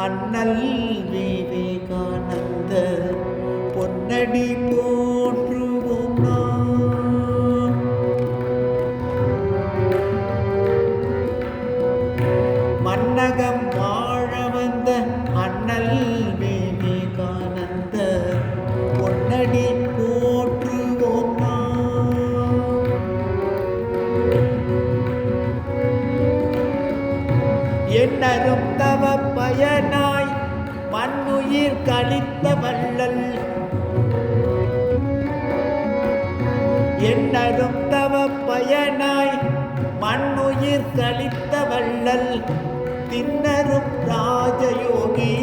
அண்ணல் விவேகானந்த பொன்னடி போற்றுவோம் நாம். மன்னகம் வாழ வந்த அண்ணல் விவேகானந்த பொன்னடி போற்றுவோம் நாம். என்னரும் தவ பயனாய் மண்ணுயிர் கழித்த வள்ளல், என்னரும் தவ பயனாய் மண்ணுயிர் கழித்த வள்ளல், தின்னரும் ராஜயோகி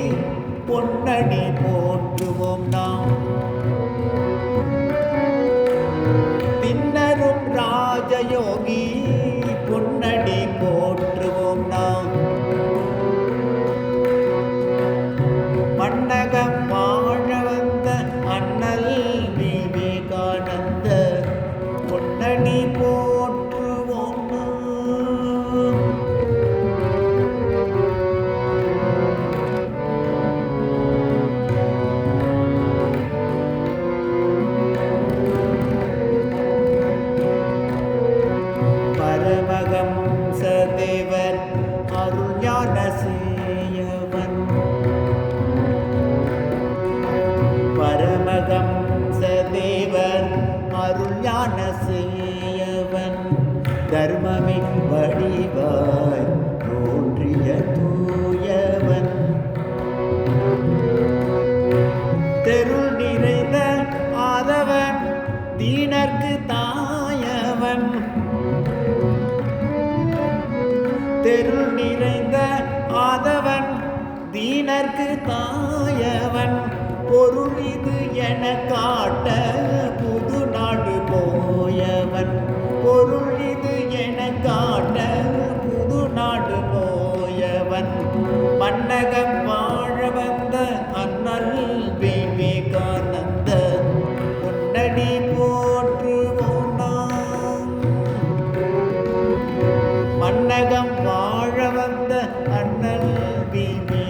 பொன்னடி போற்றுவோம் நாம். தின்னரும் ராஜயோகி பொன்னடி போற்றுவோம் நாம். மன்னகம் வாழ வந்த அண்ணல் விவேகானந்த பொன்னடி போற்றுவோம் நாம். பரமஹம்ச தேவர் அருள் ஞான சேயவன், பரமஹம்ச தேவர் அருள் ஞான சேயவன், தர்மமின் வடிவாய் தோன்றிய தூயவன், தெருள் நிறைந்த ஆதவன் தீனர்க்கு தாயவன், தெருள் நிறைந்த ஆதவன் தீனர்க்கு தாயவன், பொருள் இது என காட்ட புது நாடு போயவன், பொருள் இது என காட்ட புது நாடு போயவன், மன்னகம் வாழ வந்த அண்ணல் விவேகானந்த பொன்னடி போற்றுவோம் நாம். மன்னகம் வாழ வந்த அண்ணல் விவேகானந்த